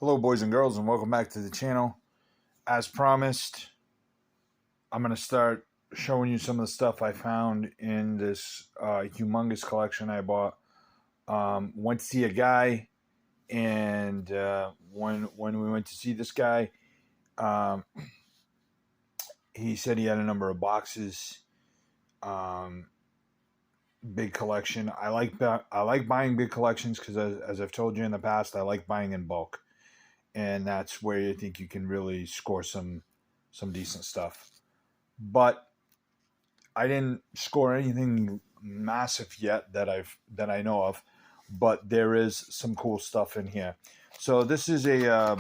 Hello, boys and girls, and welcome back to the channel. As promised, I'm going to start showing you some of the stuff I found in this humongous collection I bought. Went to see a guy, and when we went to see this guy, he said he had a number of boxes. Big collection. I like buying big collections because, as I've told you in the past, I like buying in bulk. And that's where you think you can really score some decent stuff. But I didn't score anything massive yet that I know of, but there is some cool stuff in here. So this is a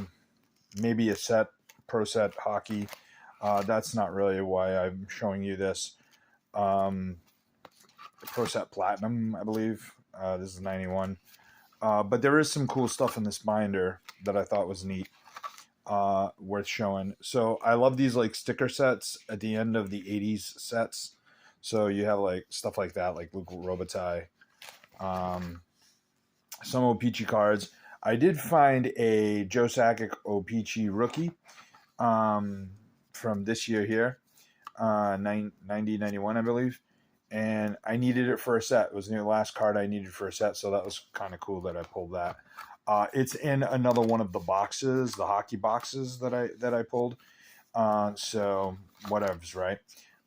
maybe a set, pro set hockey. That's not really why I'm showing you this. Pro set platinum, I believe. This is 91. But there is some cool stuff in this binder that I thought was neat, worth showing. So I love these like sticker sets at the end of the 80s sets. So you have like stuff like that, like Luke Robitaille, some O-Pee-Chee cards. I did find a Joe Sakic O-Pee-Chee rookie from this year here, 90-91, I believe. And I needed it for a set. It was the last card I needed for a set, so that was kind of cool that I pulled that. It's in another one of the boxes, the hockey boxes that I pulled. So whatever's, right.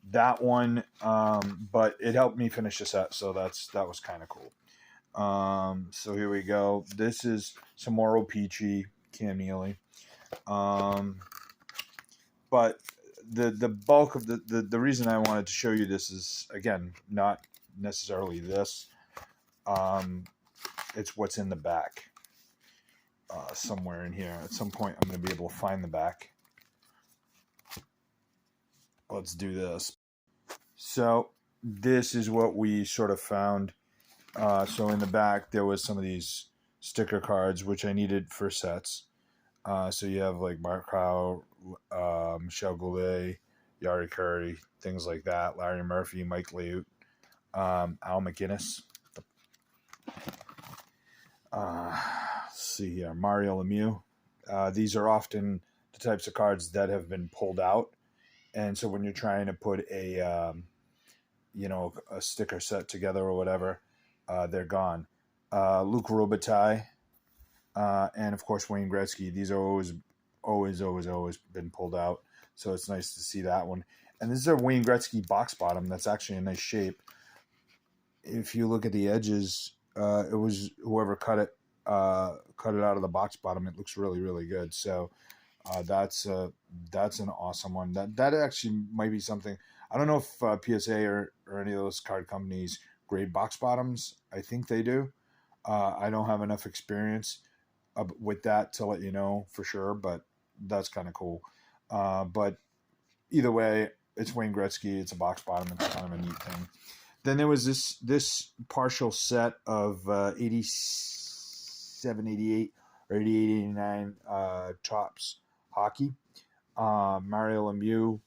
That one, but it helped me finish the set, so that was kind of cool. So here we go. This is some more O-Pee-Chee, Cam Neely. But the bulk of the reason I wanted to show you this is, again, not necessarily this. It's what's in the back. Somewhere in here. At some point, I'm going to be able to find the back. Let's do this. So this is what we sort of found. So in the back, there was some of these sticker cards, which I needed for sets. So you have like Mark Howe, Michel Goulet, Yari Curry, things like that. Larry Murphy, Mike Liut, Al McInnes. Let's see here, Mario Lemieux. These are often the types of cards that have been pulled out, and so when you're trying to put a a sticker set together or whatever, they're gone. Luke Robitaille. And of course Wayne Gretzky. These are always been pulled out, so it's nice to see that one. And this is a Wayne Gretzky box bottom that's actually in nice shape. If you look at the edges, it was whoever cut it out of the box bottom. It looks really good. So that's an awesome one. That actually might be something. I don't know if PSA or any of those card companies grade box bottoms. I think they do. I don't have enough experience with that to let you know for sure, but that's kind of cool. But either way, it's Wayne Gretzky. It's a box bottom. It's kind of a neat thing. Then there was this partial set of 87, 88, or 88, 89 Topps hockey. Mario Lemieux.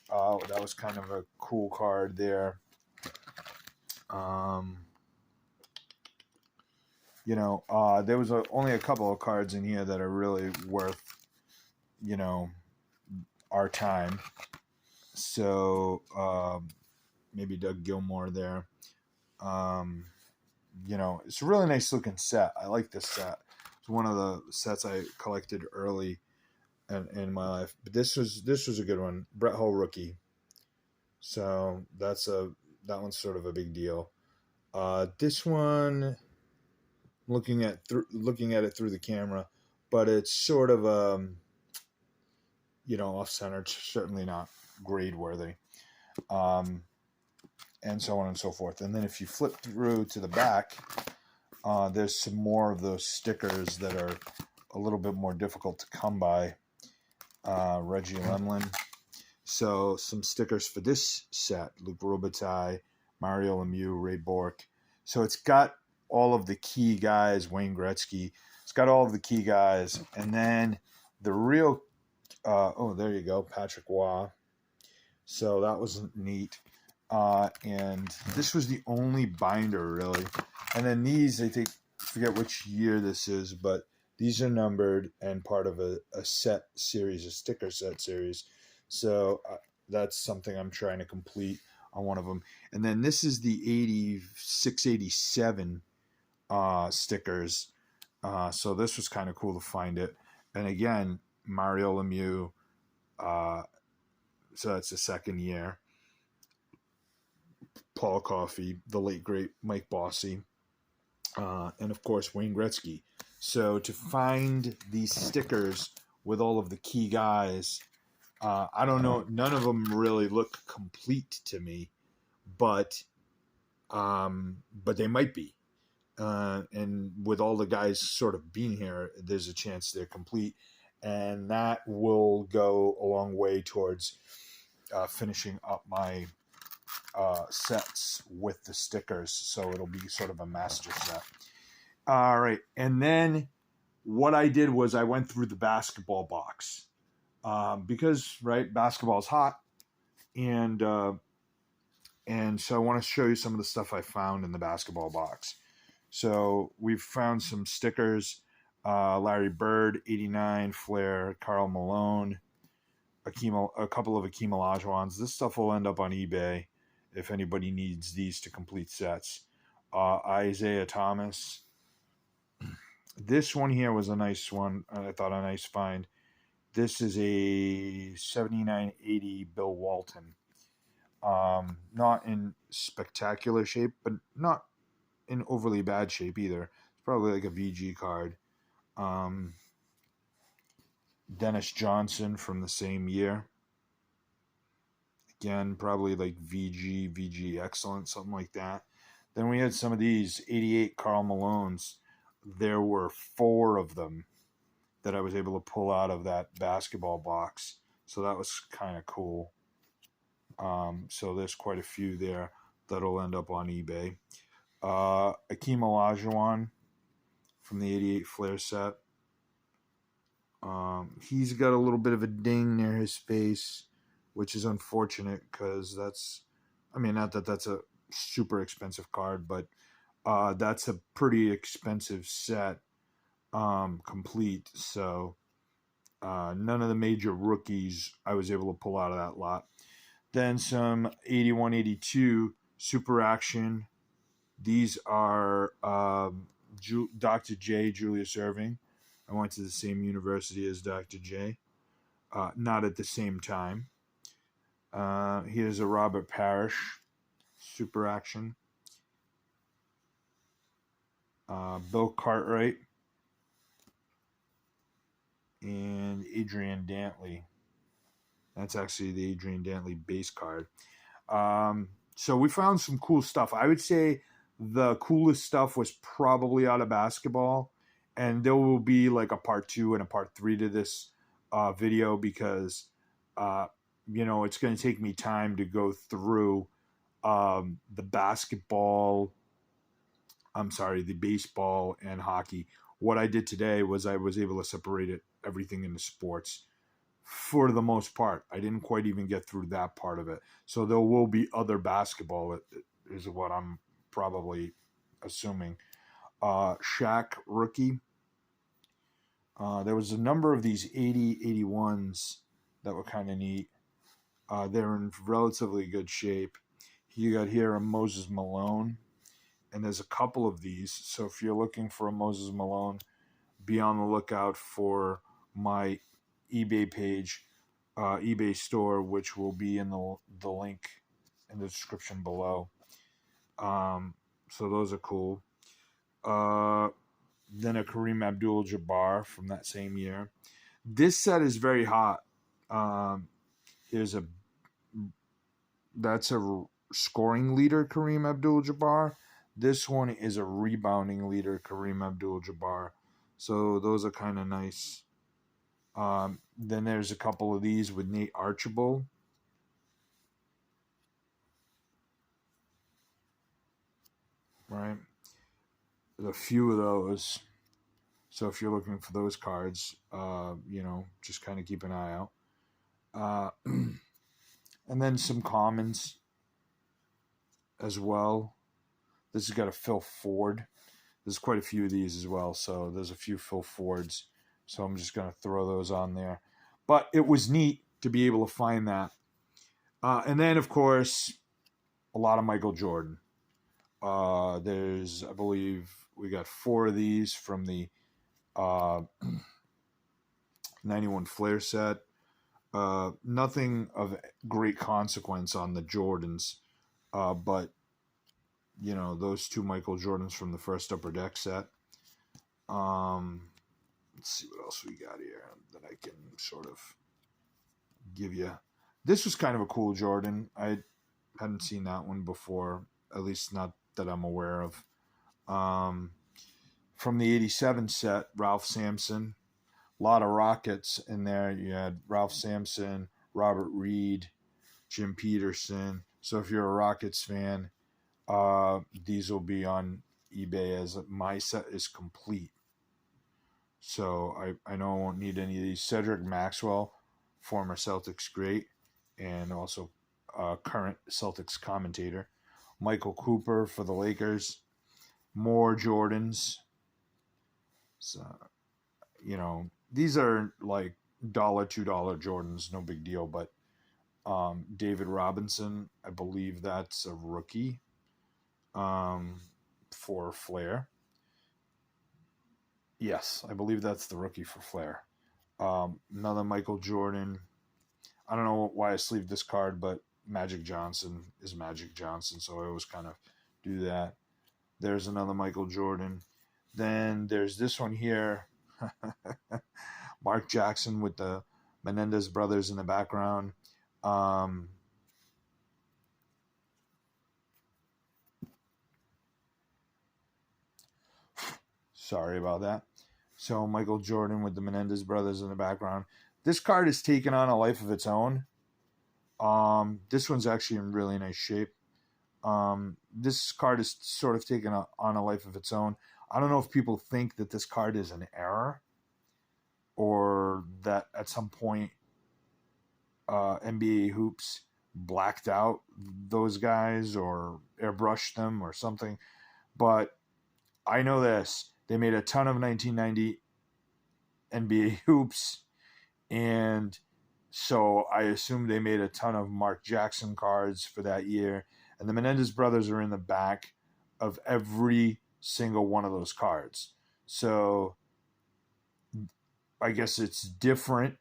That was kind of a cool card there. There was only a couple of cards in here that are really worth, our time. So maybe Doug Gilmour there. It's a really nice looking set. I like this set. It's one of the sets I collected early in my life. But this was a good one. Brett Hull rookie. So that one's sort of a big deal. This one, looking at it through the camera, but it's sort of off-centered, certainly not grade worthy, and so on and so forth. And then if you flip through to the back, there's some more of those stickers that are a little bit more difficult to come by. Reggie Lemlin. So some stickers for this set: Luke Robitaille, Mario Lemieux, Ray Bourque. So it's got all of the key guys, Wayne Gretzky. It's got all of the key guys. And then the real, there you go, Patrick Waugh. So that was neat. And this was the only binder, really. And then these, I forget which year this is, but These are numbered and part of a set series, a sticker set series. So that's something I'm trying to complete on one of them. And then this is the 86, 87 stickers. So this was kind of cool to find it. And again, Mario Lemieux. So that's the second year. Paul Coffey, the late great Mike Bossy, and of course Wayne Gretzky. So to find these stickers with all of the key guys, I don't know. None of them really look complete to me, but they might be. And with all the guys sort of being here, there's a chance they're complete, and that will go a long way towards finishing up my sets with the stickers. So it'll be sort of a master set. All right, and then what I did was I went through the basketball box because basketball is hot, and so I want to show you some of the stuff I found in the basketball box. So we've found some stickers: Larry Bird, '89, Flair, Karl Malone, a couple of Akeem Olajuwons. This stuff will end up on eBay if anybody needs these to complete sets. Isaiah Thomas. This one here was a nice one. I thought a nice find. This is a 79-80 Bill Walton. Not in spectacular shape, but not in overly bad shape either. It's probably like a VG card. Dennis Johnson from the same year. Again, probably like VG excellent, something like that. Then we had some of these 88 Karl Malones. There were 4 of them that I was able to pull out of that basketball box. So that was kind of cool. So there's quite a few there that'll end up on eBay. Akeem Olajuwon from the 88 Flair set. He's got a little bit of a ding near his face, which is unfortunate because not that that's a super expensive card, but that's a pretty expensive set complete. So none of the major rookies I was able to pull out of that lot. Then some 81, 82 Super Action. These are Dr. J, Julius Erving. I went to the same university as Dr. J. Not at the same time. Here's a Robert Parrish Super Action. Bill Cartwright and Adrian Dantley. That's actually the Adrian Dantley base card. So we found some cool stuff. I would say the coolest stuff was probably out of basketball, and there will be like a part 2 and a part 3 to this video because it's going to take me time to go through the baseball and hockey. What I did today was I was able to separate everything into sports for the most part. I didn't quite even get through that part of it. So there will be other basketball is what I'm probably assuming. Shaq Rookie. There was a number of these 80, 81s that were kind of neat. They're in relatively good shape. You got here a Moses Malone, and there's a couple of these. So if you're looking for a Moses Malone, be on the lookout for my eBay page, eBay store, which will be in the link in the description below. So those are cool. Then a Kareem Abdul-Jabbar from that same year. This set is very hot. That's a scoring leader, Kareem Abdul-Jabbar. This one is a rebounding leader, Kareem Abdul-Jabbar. So those are kind of nice. Then there's a couple of these with Nate Archibald. Right? There's a few of those. So if you're looking for those cards, just kind of keep an eye out. And then some commons as well. This has got a Phil Ford. There's quite a few of these as well. So there's a few Phil Fords. So I'm just going to throw those on there. But it was neat to be able to find that. And then, of course, a lot of Michael Jordan. There's, I believe, we got 4 of these from the 91 Flair set. Nothing of great consequence on the Jordans, but you know, those 2 Michael Jordans from the first Upper Deck set. Let's see what else we got here that I can sort of give you. This was kind of a cool Jordan. I hadn't seen that one before, at least not that I'm aware of. From the 87 set, Ralph Sampson. A lot of Rockets in there. You had Ralph Sampson, Robert Reed, Jim Peterson. So if you're a Rockets fan, these will be on eBay as my set is complete. So I know I won't need any of these. Cedric Maxwell, former Celtics great, and also current Celtics commentator. Michael Cooper for the Lakers. More Jordans. So, you know, these are like $1, $2 Jordans, no big deal. But David Robinson, I believe that's a rookie for Flair. Yes, I believe that's the rookie for Flair. Another Michael Jordan. I don't know why I sleeved this card, but Magic Johnson is Magic Johnson, so I always kind of do that. There's another Michael Jordan. Then there's this one here. Mark Jackson with the Menendez brothers in the background. Sorry about that. So Michael Jordan with the Menendez brothers in the background. This card is taking on a life of its own. This one's actually in really nice shape. This card is sort of taken on a life of its own. I don't know if people think that this card is an error or that at some point NBA Hoops blacked out those guys or airbrushed them or something. But I know this. They made a ton of 1990 NBA Hoops, and so I assume they made a ton of Mark Jackson cards for that year. And the Menendez brothers are in the back of every single one of those cards. So I guess it's different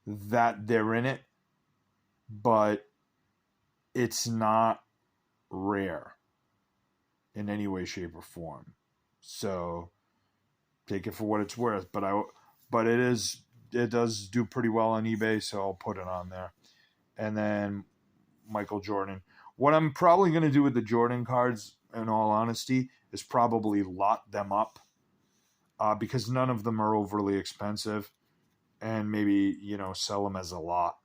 that they're in it, but it's not rare in any way, shape, or form. So take it for what it's worth. But it does do pretty well on eBay, so I'll put it on there. And then Michael Jordan. What I'm probably going to do with the Jordan cards, in all honesty, is probably lot them up because none of them are overly expensive, and maybe, you know, sell them as a lot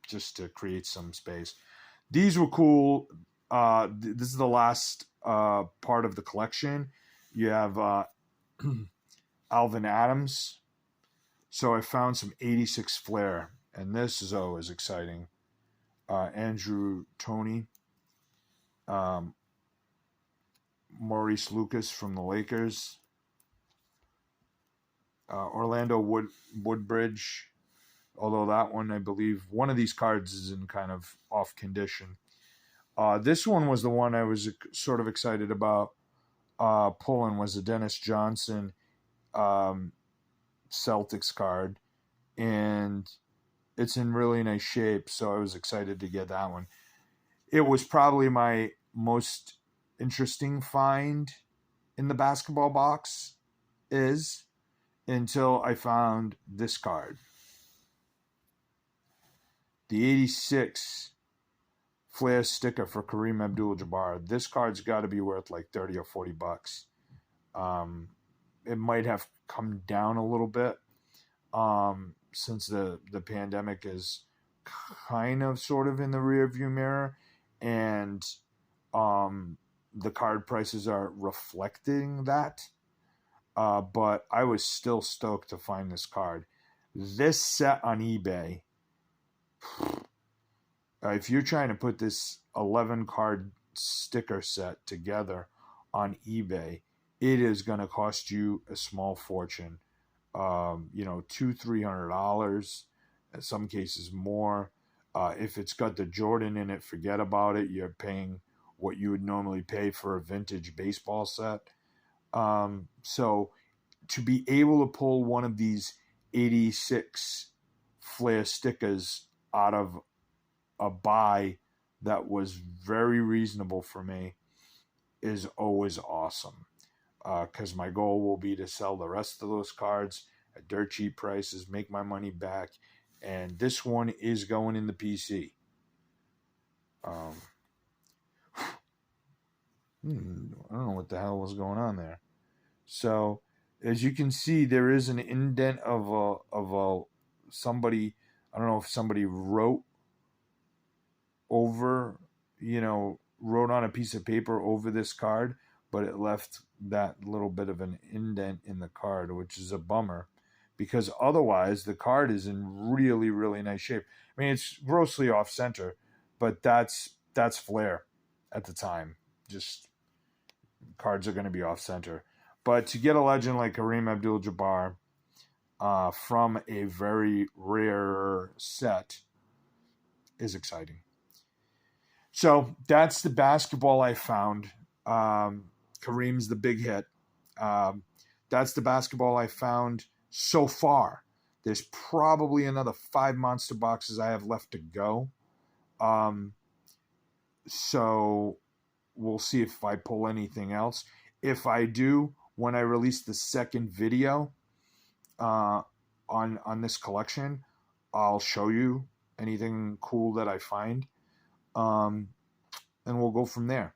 just to create some space. These were cool. This is the last part of the collection. You have Alvin Adams. So I found some 86 Flair, and this is always exciting. Andrew Toney, Maurice Lucas from the Lakers, Orlando Woodbridge, although that one, I believe, one of these cards is in kind of off condition. This one was the one I was sort of excited about pulling, was the Dennis Johnson Celtics card, and it's in really nice shape, so I was excited to get that one. It was probably my most interesting find in the basketball box until I found this card. The 86 Flair sticker for Kareem Abdul-Jabbar. This card's got to be worth like 30 or 40 bucks. It might have come down a little bit since the pandemic is kind of sort of in the rearview mirror, and the card prices are reflecting that. But I was still stoked to find this card. This set on eBay, if you're trying to put this 11 card sticker set together on eBay, it is going to cost you a small fortune. $200-$300, in some cases more. If it's got the Jordan in it, forget about it. You're paying what you would normally pay for a vintage baseball set. So to be able to pull one of these 86 Flair stickers out of a buy that was very reasonable for me is always awesome. Because my goal will be to sell the rest of those cards at dirt cheap prices, make my money back, and this one is going in the PC. I don't know what the hell was going on there. So, as you can see, there is an indent of somebody. I don't know if somebody wrote on a piece of paper over this card, but it left that little bit of an indent in the card, which is a bummer, because otherwise the card is in really, really nice shape. I mean, it's grossly off center, but that's Flair at the time. Just cards are going to be off center. But to get a legend like Kareem Abdul-Jabbar from a very rare set is exciting. So that's the basketball I found. Kareem's the big hit. That's the basketball I found so far. There's probably another 5 monster boxes I have left to go. So we'll see if I pull anything else. If I do, when I release the second video on this collection, I'll show you anything cool that I find. And we'll go from there.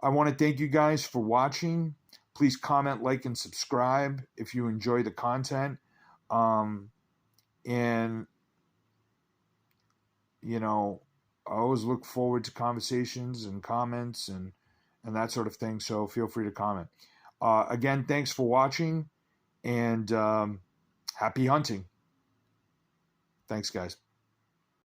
I want to thank you guys for watching. Please comment, like, and subscribe if you enjoy the content. And, I always look forward to conversations and comments and that sort of thing. So feel free to comment. Again, thanks for watching, and happy hunting. Thanks, guys.